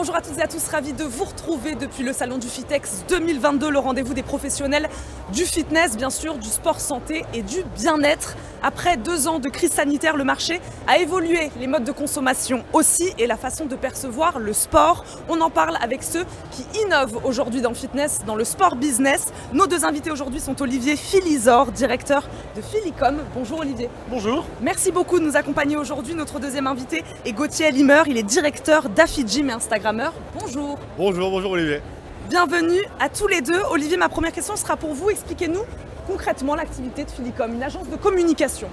Bonjour à toutes et à tous, ravi de vous retrouver depuis le salon du Fitex 2022, le rendez-vous des professionnels du fitness, bien sûr, du sport santé et du bien-être. Après 2 ans de crise sanitaire, le marché a évolué, les modes de consommation aussi et la façon de percevoir le sport. On en parle avec ceux qui innovent aujourd'hui dans le fitness, dans le sport business. Nos 2 invités aujourd'hui sont Olivier Philizor, directeur de Philicom. Bonjour Olivier. Bonjour. Merci beaucoup de nous accompagner aujourd'hui. Notre 2e invité est Gauthier Ellimer, il est directeur d'Affigym et Instagrammeur. Bonjour. Bonjour Olivier. Bienvenue à tous les deux. Olivier, ma première question sera pour vous. Expliquez-nous concrètement l'activité de Philicom, une agence de communication.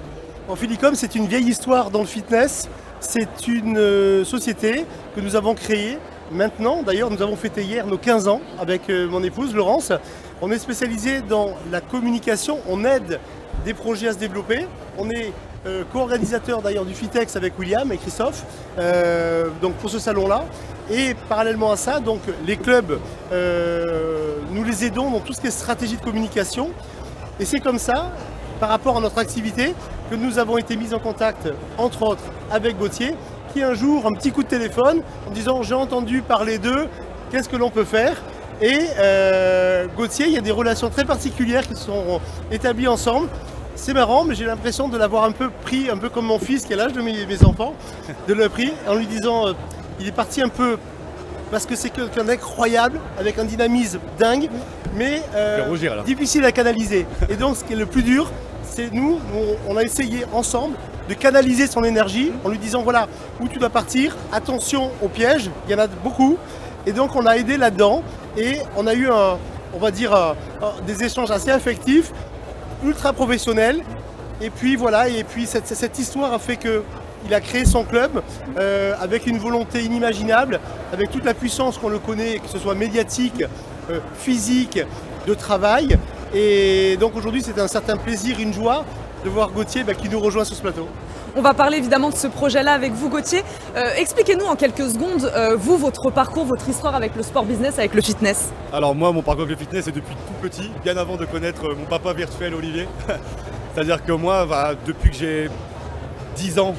Philicom, c'est une vieille histoire dans le fitness. C'est une société que nous avons créée maintenant. D'ailleurs, nous avons fêté hier nos 15 ans avec mon épouse Laurence. On est spécialisé dans la communication. On aide des projets à se développer. On est co-organisateur d'ailleurs du Fitex avec William et Christophe donc pour ce salon-là. Et parallèlement à ça, donc, les clubs, nous les aidons dans tout ce qui est stratégie de communication. Et c'est comme ça, par rapport à notre activité, que nous avons été mis en contact, entre autres, avec Gauthier, qui un jour, un petit coup de téléphone, en disant « j'ai entendu parler d'eux, qu'est-ce que l'on peut faire ?» Et Gauthier, il y a des relations très particulières qui sont établies ensemble. C'est marrant, mais j'ai l'impression de l'avoir un peu pris, un peu comme mon fils qui est l'âge de mes enfants, de le pris en lui disant il est parti un peu parce que c'est quelqu'un d'incroyable, avec un dynamisme dingue, mais difficile à canaliser. Et donc ce qui est le plus dur, c'est nous, on a essayé ensemble de canaliser son énergie en lui disant voilà où tu dois partir, attention aux pièges, il y en a beaucoup. Et donc on a aidé là-dedans et on a eu des échanges assez affectifs, ultra professionnels. Et puis voilà, et puis cette histoire a fait qu'il a créé son club avec une volonté inimaginable, avec toute la puissance qu'on le connaît, que ce soit médiatique, physique, de travail. Et donc aujourd'hui c'est un certain plaisir, une joie de voir Gauthier qui nous rejoint sur ce plateau. On va parler évidemment de ce projet-là avec vous Gauthier. Expliquez-nous en quelques secondes, votre parcours, votre histoire avec le sport business, avec le fitness. Alors moi, mon parcours avec le fitness, c'est depuis tout petit, bien avant de connaître mon papa virtuel Olivier. C'est-à-dire que moi, depuis que j'ai 10 ans,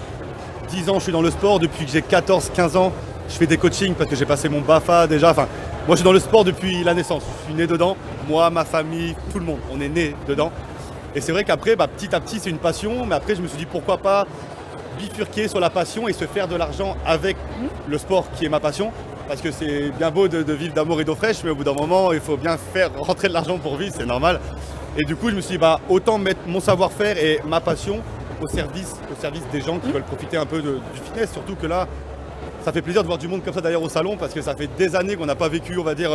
je suis dans le sport. Depuis que j'ai 14-15 ans, je fais des coachings parce que j'ai passé mon BAFA déjà. Moi, je suis dans le sport depuis la naissance. Je suis né dedans. Moi, ma famille, tout le monde, on est né dedans. Et c'est vrai qu'après, petit à petit, c'est une passion. Mais après, je me suis dit, pourquoi pas bifurquer sur la passion et se faire de l'argent avec le sport qui est ma passion. Parce que c'est bien beau de vivre d'amour et d'eau fraîche, mais au bout d'un moment, il faut bien faire rentrer de l'argent pour vivre, c'est normal. Et du coup, je me suis dit, autant mettre mon savoir-faire et ma passion au service des gens qui veulent profiter un peu du fitness. Surtout que là, ça fait plaisir de voir du monde comme ça d'ailleurs au salon, parce que ça fait des années qu'on n'a pas vécu, on va dire,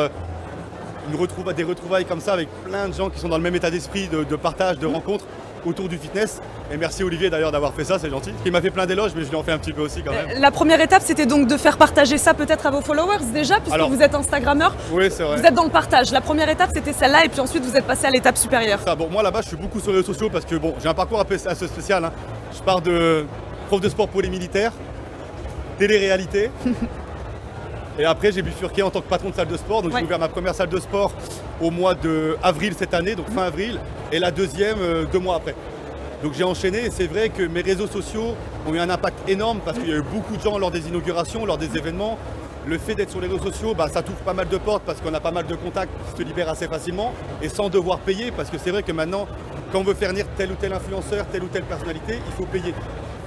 des retrouvailles comme ça avec plein de gens qui sont dans le même état d'esprit, de partage, de rencontres autour du fitness. Et merci Olivier d'ailleurs d'avoir fait ça, c'est gentil. Il m'a fait plein d'éloges, mais je lui en fais un petit peu aussi quand même. La première étape, c'était donc de faire partager ça peut-être à vos followers déjà, puisque vous êtes Instagrammeur. Oui, c'est vrai. Vous êtes dans le partage. La première étape, c'était celle-là, et puis ensuite, vous êtes passé à l'étape supérieure. Moi là-bas, je suis beaucoup sur les réseaux sociaux parce que j'ai un parcours assez spécial. Je pars de prof de sport pour les militaires, télé-réalité. Et après, j'ai bifurqué en tant que patron de salle de sport. Donc, j'ai ouvert ma première salle de sport au mois d'avril cette année, donc fin avril, et la deuxième 2 mois après. Donc, j'ai enchaîné et c'est vrai que mes réseaux sociaux ont eu un impact énorme parce qu'il y a eu beaucoup de gens lors des inaugurations, lors des événements. Le fait d'être sur les réseaux sociaux, ça t'ouvre pas mal de portes parce qu'on a pas mal de contacts qui se libèrent assez facilement et sans devoir payer parce que c'est vrai que maintenant, quand on veut faire venir tel ou tel influenceur, telle ou telle personnalité, il faut payer.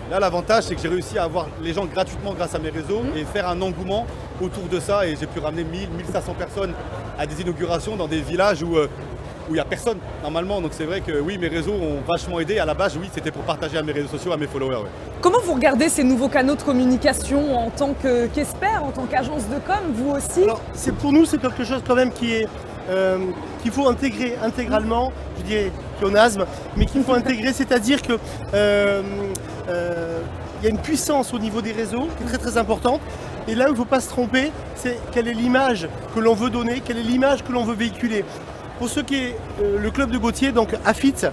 Là, l'avantage, c'est que j'ai réussi à avoir les gens gratuitement grâce à mes réseaux et faire un engouement autour de ça. Et j'ai pu ramener 1000-1500 personnes à des inaugurations dans des villages où il n'y a personne normalement. Donc c'est vrai que oui, mes réseaux ont vachement aidé. À la base, oui, c'était pour partager à mes réseaux sociaux, à mes followers. Ouais. Comment vous regardez ces nouveaux canaux de communication en tant qu'expert, en tant qu'agence de com, vous aussi? Alors, pour nous, c'est quelque chose quand même qu'il faut intégrer intégralement, je dirais pléonasme, mais qu'il faut intégrer, c'est-à-dire que il y a une puissance au niveau des réseaux qui est très très importante. Et là où il ne faut pas se tromper, c'est quelle est l'image que l'on veut donner, quelle est l'image que l'on veut véhiculer. Pour ce qui est le club de Gauthier, donc AFIT,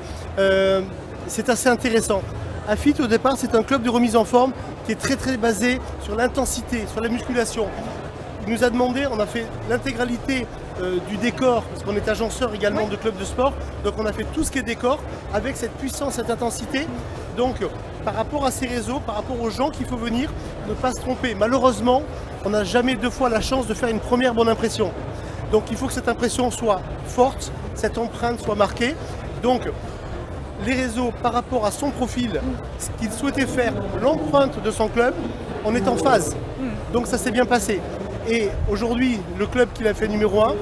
c'est assez intéressant. AFIT au départ c'est un club de remise en forme qui est très très basé sur l'intensité, sur la musculation. Il nous a demandé, on a fait l'intégralité du décor, parce qu'on est agenceur également de clubs de sport, donc on a fait tout ce qui est décor avec cette puissance, cette intensité. Donc par rapport à ces réseaux, par rapport aux gens qu'il faut venir, ne pas se tromper. Malheureusement, on n'a jamais 2 fois la chance de faire une première bonne impression. Donc il faut que cette impression soit forte, cette empreinte soit marquée. Donc les réseaux par rapport à son profil, ce qu'il souhaitait faire, l'empreinte de son club, on est en phase. Donc ça s'est bien passé. Et aujourd'hui, le club qu'il a fait numéro 1,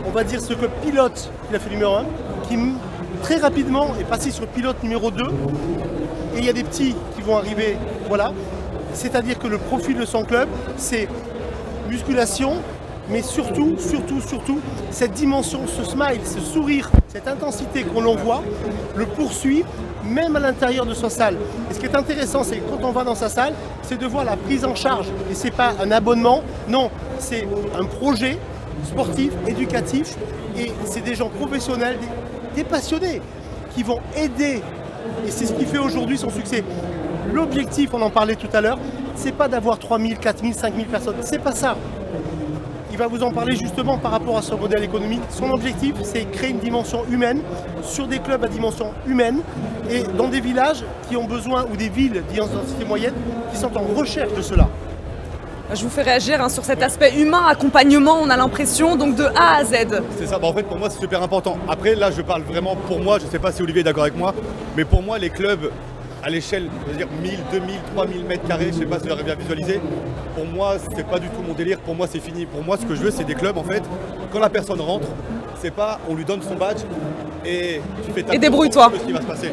on va dire ce club pilote qu'il a fait numéro 1, qui très rapidement est passé sur pilote numéro 2. Et il y a des petits qui vont arriver, voilà. C'est-à-dire que le profil de son club, c'est musculation, mais surtout, cette dimension, ce smile, ce sourire, cette intensité qu'on l'on voit, le poursuit même à l'intérieur de sa salle. Et ce qui est intéressant, c'est que quand on va dans sa salle, c'est de voir la prise en charge. Et c'est pas un abonnement, non, c'est un projet sportif, éducatif, et c'est des gens professionnels, des passionnés, qui vont aider. Et c'est ce qui fait aujourd'hui son succès. L'objectif, on en parlait tout à l'heure, c'est pas d'avoir 3000, 4000, 5000 personnes, c'est pas ça. Il va vous en parler justement par rapport à son modèle économique. Son objectif, c'est créer une dimension humaine sur des clubs à dimension humaine et dans des villages qui ont besoin, ou des villes d'identité moyenne, qui sont en recherche de cela. Je vous fais réagir sur cet aspect humain, accompagnement, on a l'impression, donc de A à Z. C'est ça, en fait pour moi c'est super important. Après là je parle vraiment pour moi, je ne sais pas si Olivier est d'accord avec moi, mais pour moi les clubs à l'échelle, je veux dire 1000, 2000, 3000 mètres carrés, je ne sais pas si vous arrivez à visualiser, pour moi c'est pas du tout mon délire, pour moi c'est fini. Pour moi ce que je veux c'est des clubs en fait, quand la personne rentre, c'est pas on lui donne son badge et tu fais ta débrouille-toi. Ce qui va se passer.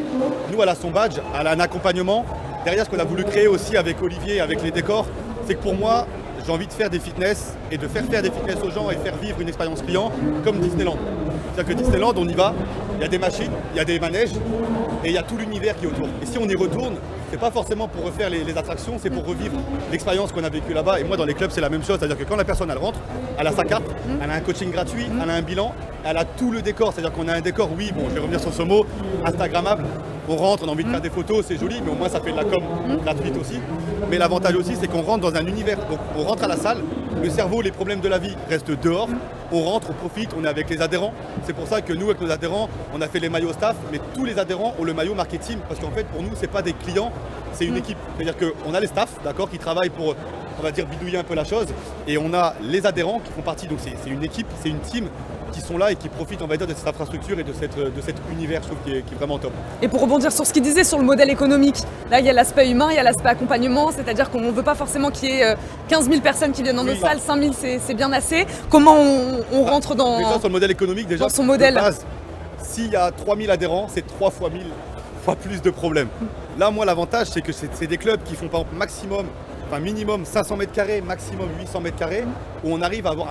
Nous elle a son badge, elle a un accompagnement. Derrière ce qu'on a voulu créer aussi avec Olivier, avec les décors, c'est que pour moi, j'ai envie de faire des fitness et de faire des fitness aux gens et faire vivre une expérience client comme Disneyland. C'est-à-dire que Disneyland, on y va, il y a des machines, il y a des manèges et il y a tout l'univers qui est autour. Et si on y retourne, c'est pas forcément pour refaire les attractions, c'est pour revivre l'expérience qu'on a vécue là-bas. Et moi, dans les clubs, c'est la même chose. C'est-à-dire que quand la personne, elle rentre, elle a sa carte, elle a un coaching gratuit, elle a un bilan, elle a tout le décor. C'est-à-dire qu'on a un décor, oui, bon, je vais revenir sur ce mot, instagrammable. On rentre, on a envie de faire des photos, c'est joli, mais au moins ça fait de la com gratuite aussi. Mais l'avantage aussi, c'est qu'on rentre dans un univers. Donc on rentre à la salle, le cerveau, les problèmes de la vie restent dehors. On rentre, on profite, on est avec les adhérents. C'est pour ça que nous, avec nos adhérents, on a fait les maillots staff, mais tous les adhérents ont le maillot marketing, parce qu'en fait, pour nous, c'est pas des clients, c'est une équipe. C'est-à-dire qu'on a les staffs, d'accord, qui travaillent pour, on va dire, bidouiller un peu la chose, et on a les adhérents qui font partie. Donc c'est une équipe, c'est une team qui sont là et qui profitent, on va dire, de cette infrastructure et de cet univers, je trouve, qui est vraiment top. Et pour rebondir sur ce qu'il disait sur le modèle économique, là il y a l'aspect humain, il y a l'aspect accompagnement, c'est-à-dire qu'on ne veut pas forcément qu'il y ait 15 000 personnes qui viennent dans nos salles, 5 000 c'est bien assez. Comment on rentre dans, déjà, sur le modèle économique, déjà, dans son modèle de base, s'il y a 3000 adhérents, c'est 3 fois 1000 fois plus de problèmes. Là, moi, l'avantage, c'est que c'est des clubs qui font par exemple maximum, enfin minimum 500 mètres carrés, maximum 800 mètres carrés, où on arrive à avoir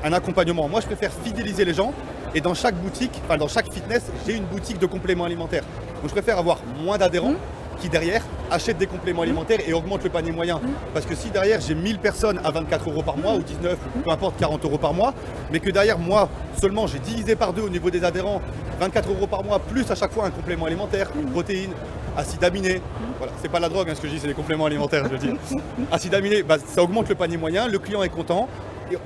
un accompagnement. Moi, je préfère fidéliser les gens, et dans chaque boutique, enfin dans chaque fitness, j'ai une boutique de compléments alimentaires. Donc, je préfère avoir moins d'adhérents qui derrière achètent des compléments alimentaires et augmentent le panier moyen. Parce que si derrière j'ai 1000 personnes à 24 € par mois ou 19 ou peu importe 40 € par mois, mais que derrière moi seulement j'ai divisé par 2 au niveau des adhérents, 24 € par mois plus à chaque fois un complément alimentaire, une protéine, acide aminé, voilà, c'est pas la drogue hein, ce que je dis, c'est les compléments alimentaires je dis. Acide aminé, bah, ça augmente le panier moyen, le client est content.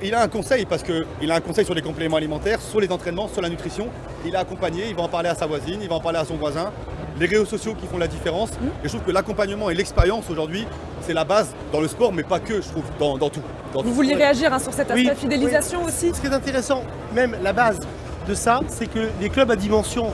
Il a un conseil parce qu'il a un conseil sur les compléments alimentaires, sur les entraînements, sur la nutrition. Il est accompagné, il va en parler à sa voisine, il va en parler à son voisin. Les réseaux sociaux qui font la différence. Et je trouve que l'accompagnement et l'expérience aujourd'hui, c'est la base dans le sport, mais pas que, je trouve, dans tout. Vous vouliez réagir sur cet aspect fidélisation aussi? Ce qui est intéressant, même la base de ça, c'est que les clubs à dimension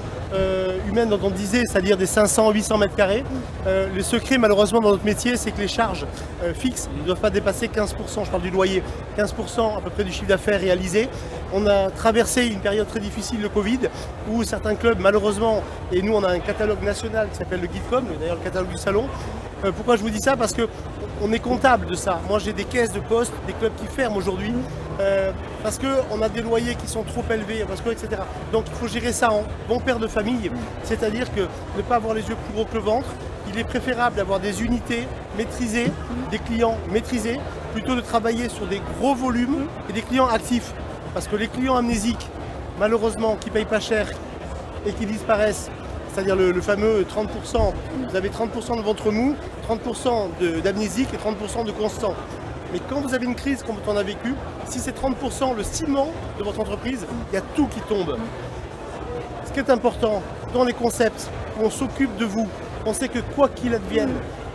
humaine dont on disait, c'est-à-dire des 500-800 mètres carrés, le secret malheureusement dans notre métier, c'est que les charges fixes ne doivent pas dépasser 15%, je parle du loyer, 15% à peu près du chiffre d'affaires réalisé. On a traversé une période très difficile, le Covid, où certains clubs malheureusement, et nous on a un catalogue national qui s'appelle le Guidecom, d'ailleurs le catalogue du salon. Pourquoi je vous dis ça? Parce qu'on est comptable de ça. Moi j'ai des caisses de poste, des clubs qui ferment aujourd'hui, parce qu'on a des loyers qui sont trop élevés, parce que, etc. Donc il faut gérer ça en bon père de famille, c'est-à-dire que ne pas avoir les yeux plus gros que le ventre. Il est préférable d'avoir des unités maîtrisées, des clients maîtrisés, plutôt de travailler sur des gros volumes et des clients actifs. Parce que les clients amnésiques, malheureusement, qui ne payent pas cher et qui disparaissent, c'est-à-dire le fameux 30%, vous avez 30% de ventre mou, 30% d'amnésique et 30% de constant. Mais quand vous avez une crise comme on a vécu, si c'est 30% le ciment de votre entreprise, il y a tout qui tombe. Ce qui est important dans les concepts où on s'occupe de vous, on sait que quoi qu'il advienne,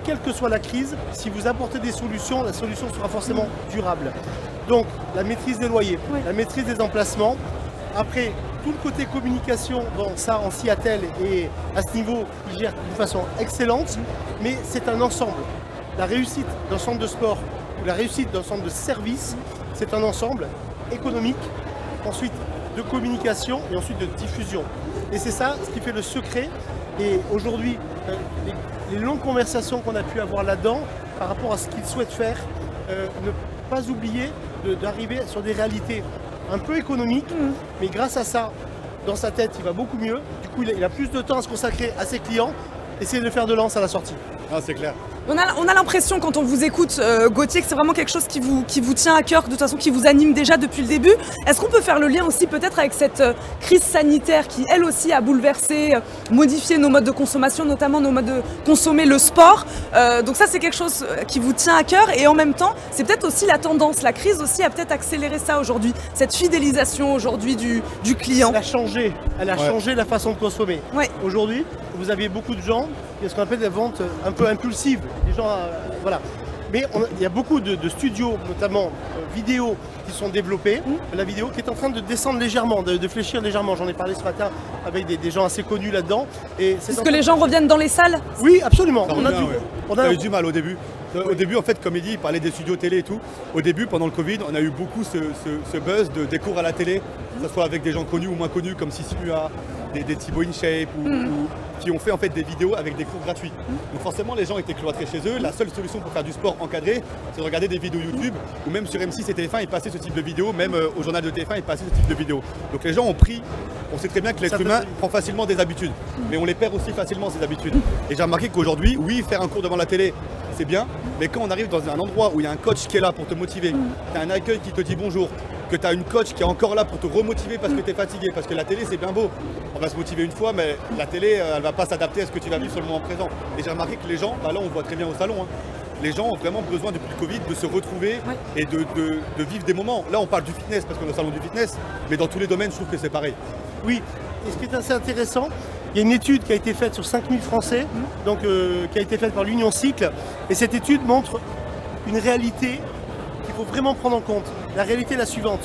quelle que soit la crise, si vous apportez des solutions, la solution sera forcément durable. Donc la maîtrise des loyers, la maîtrise des emplacements. Après, tout le côté communication, bon, ça en Seattle et à ce niveau, ils gèrent de façon excellente, mais c'est un ensemble. La réussite d'un centre de sport ou la réussite d'un centre de service, c'est un ensemble économique, ensuite de communication et ensuite de diffusion. Et c'est ça ce qui fait le secret. Et aujourd'hui, les longues conversations qu'on a pu avoir là-dedans par rapport à ce qu'ils souhaitent faire, ne pas oublier d'arriver sur des réalités un peu économiques, mais grâce à ça, dans sa tête, il va beaucoup mieux. Du coup, il a plus de temps à se consacrer à ses clients, essayer de faire de lance à la sortie. Ah, c'est clair. On a l'impression quand on vous écoute, Gauthier, que c'est vraiment quelque chose qui vous tient à cœur, de toute façon qui vous anime déjà depuis le début. Est-ce qu'on peut faire le lien aussi peut-être avec cette crise sanitaire qui, elle aussi, a bouleversé, modifié nos modes de consommation, notamment nos modes de consommer le sport. Donc ça, c'est quelque chose qui vous tient à cœur et en même temps, c'est peut-être aussi la tendance. La crise aussi a peut-être accéléré ça aujourd'hui, cette fidélisation aujourd'hui du client. Elle a changé la façon de consommer. Ouais. Aujourd'hui, vous avez beaucoup de gens, il y a ce qu'on appelle des ventes un peu impulsives. Les gens, voilà. Mais il y a beaucoup de studios, notamment vidéo, qui sont développés. La vidéo qui est en train de descendre légèrement, de fléchir légèrement. J'en ai parlé ce matin avec des gens assez connus là-dedans. Est-ce que les gens reviennent dans les salles? Oui, absolument. On a eu du mal au début. Au début, en fait, comme il dit, il parlait des studios télé et tout. Au début, pendant le Covid, on a eu beaucoup ce buzz des cours à la télé, que ce soit avec des gens connus ou moins connus, comme Sissi Mua, des Thibaut InShape, ou qui ont fait en fait des vidéos avec des cours gratuits. Donc forcément, les gens étaient cloîtrés chez eux. La seule solution pour faire du sport encadré, c'est de regarder des vidéos YouTube, ou même sur M6 et TF1, ils passaient ce type de vidéos, même au journal de TF1, ils passaient ce type de vidéos. Donc les gens ont pris. On sait très bien que l'être humain prend facilement des habitudes, mais on les perd aussi facilement ces habitudes. Et j'ai remarqué qu'aujourd'hui, oui, faire un cours devant la télé, c'est bien, mais quand on arrive dans un endroit où il y a un coach qui est là pour te motiver, tu as un accueil qui te dit bonjour, que tu as une coach qui est encore là pour te remotiver parce que tu es fatigué, parce que la télé c'est bien beau, on va se motiver une fois, mais la télé elle va pas s'adapter à ce que tu vas vivre sur le moment présent. Et j'ai remarqué que les gens, là on voit très bien au salon, les gens ont vraiment besoin depuis le Covid de se retrouver et de vivre des moments. Là on parle du fitness parce qu'on est au salon du fitness, mais dans tous les domaines je trouve que c'est pareil. Oui, et ce qui est assez intéressant, il y a une étude qui a été faite sur 5000 Français, donc, qui a été faite par l'Union Cycle, et cette étude montre une réalité qu'il faut vraiment prendre en compte. La réalité est la suivante.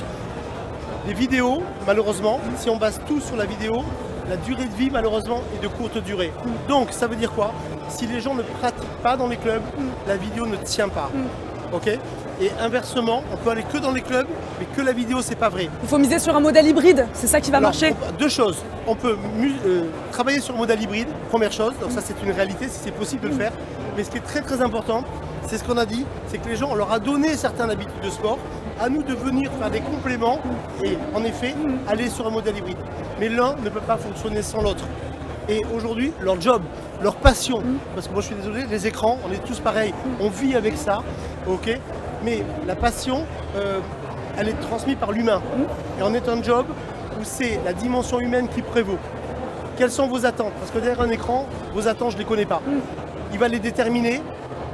Les vidéos, malheureusement, si on base tout sur la vidéo, la durée de vie, malheureusement, est de courte durée. Donc, ça veut dire quoi? Si les gens ne pratiquent pas dans les clubs, la vidéo ne tient pas. Ok? Et inversement, on peut aller que dans les clubs, mais que la vidéo, c'est pas vrai. Il faut miser sur un modèle hybride, c'est ça qui va marcher. Deux choses. On peut travailler sur un modèle hybride, première chose. Donc ça, c'est une réalité, si c'est possible de le faire. Mais ce qui est très très important, c'est ce qu'on a dit, c'est que les gens, on leur a donné certaines habitudes de sport. À nous de venir faire des compléments et en effet, aller sur un modèle hybride. Mais l'un ne peut pas fonctionner sans l'autre. Et aujourd'hui, leur job, leur passion, parce que moi je suis désolé, les écrans, on est tous pareils, on vit avec ça, ok. Mais la passion, elle est transmise par l'humain. Et on est un job où c'est la dimension humaine qui prévaut. Quelles sont vos attentes? Parce que derrière un écran, vos attentes, je ne les connais pas. Il va les déterminer,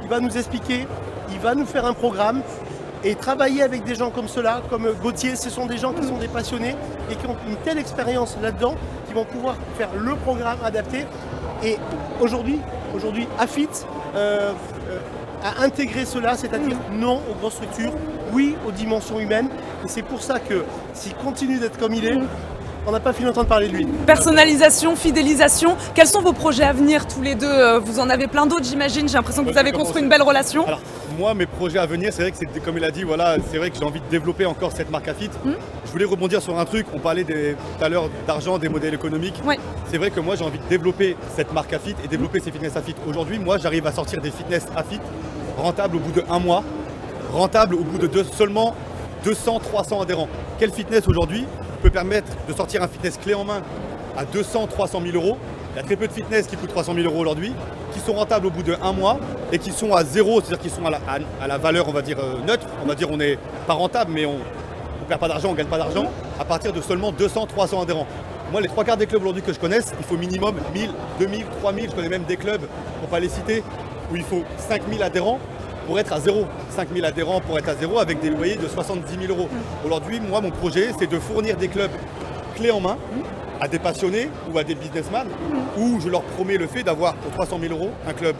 il va nous expliquer, il va nous faire un programme. Et travailler avec des gens comme cela, comme Gauthier, ce sont des gens qui sont des passionnés et qui ont une telle expérience là-dedans, qui vont pouvoir faire le programme adapté. Et aujourd'hui, AFIT a intégré cela, c'est-à-dire non aux grosses structures, oui aux dimensions humaines. Et c'est pour ça que s'il continue d'être comme il est, on n'a pas fini d'entendre parler de lui. Personnalisation, fidélisation, quels sont vos projets à venir tous les deux? Vous en avez plein d'autres, j'imagine. J'ai l'impression que vous avez construit une belle relation. Alors, moi, mes projets à venir, c'est vrai que c'est comme il a dit, voilà, c'est vrai que j'ai envie de développer encore cette marque AFIT. Je voulais rebondir sur un truc, on parlait tout à l'heure d'argent, des modèles économiques. Ouais. C'est vrai que moi, j'ai envie de développer cette marque AFIT et développer ces fitness AFIT. Aujourd'hui, moi, j'arrive à sortir des fitness AFIT rentables au bout de 1 mois, rentables au bout de seulement 200-300 adhérents. Quel fitness aujourd'hui peut permettre de sortir un fitness clé en main à 200-300 000 euros? Il y a très peu de fitness qui coûtent 300 000 euros aujourd'hui, qui sont rentables au bout de 1 mois et qui sont à zéro, c'est-à-dire qu'ils sont à la valeur, on va dire, neutre. On va dire on n'est pas rentable, mais on ne perd pas d'argent, on ne gagne pas d'argent, à partir de seulement 200-300 adhérents. Moi, les 3/4 des clubs aujourd'hui que je connaisse, il faut minimum 1000, 2000, 3000, je connais même des clubs, pour ne pas les citer, où il faut 5000 adhérents pour être à zéro. 5000 adhérents pour être à zéro avec des loyers de 70 000 euros. Aujourd'hui, moi, mon projet, c'est de fournir des clubs clés en main à des passionnés ou à des businessmen, où je leur promets le fait d'avoir pour 300 000 euros un club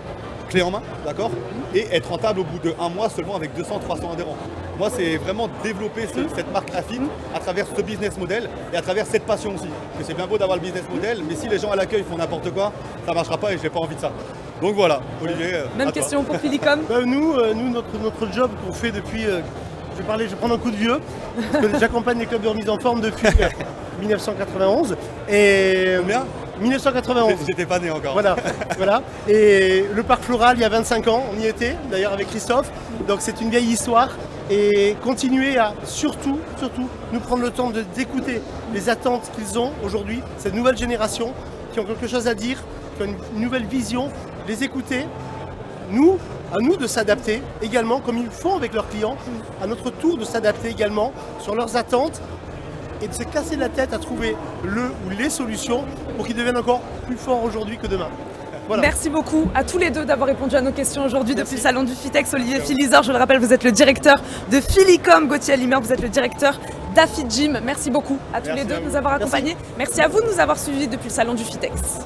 clé en main, d'accord, et être rentable au bout de 1 mois seulement avec 200-300 adhérents. Moi, c'est vraiment développer cette marque Affine à travers ce business model et à travers cette passion aussi. Parce que c'est bien beau d'avoir le business model, mais si les gens à l'accueil font n'importe quoi, ça ne marchera pas et je n'ai pas envie de ça. Donc voilà, Olivier. Même question pour Philicom. Nous, notre job qu'on fait depuis, je vais prendre un coup de vieux, parce que j'accompagne les clubs de remise en forme depuis 1991. Et Combien 1991. J'étais pas né encore. Voilà. Et le parc Floral, il y a 25 ans, on y était, d'ailleurs avec Christophe. Donc c'est une vieille histoire. Et continuer à surtout nous prendre le temps d'écouter les attentes qu'ils ont aujourd'hui, cette nouvelle génération, qui ont quelque chose à dire, qui ont une nouvelle vision, les écouter. À nous de s'adapter également, comme ils font avec leurs clients, à notre tour de s'adapter également sur leurs attentes et de se casser la tête à trouver le ou les solutions pour qu'ils deviennent encore plus forts aujourd'hui que demain. Voilà. Merci beaucoup à tous les deux d'avoir répondu à nos questions aujourd'hui depuis le salon du Fitex. Olivier Philizor, je le rappelle, vous êtes le directeur de Philicom. Gauthier Alimer, vous êtes le directeur d'Affigym. Merci beaucoup à tous les deux de nous avoir accompagnés. Merci à vous de nous avoir suivis depuis le salon du Fitex.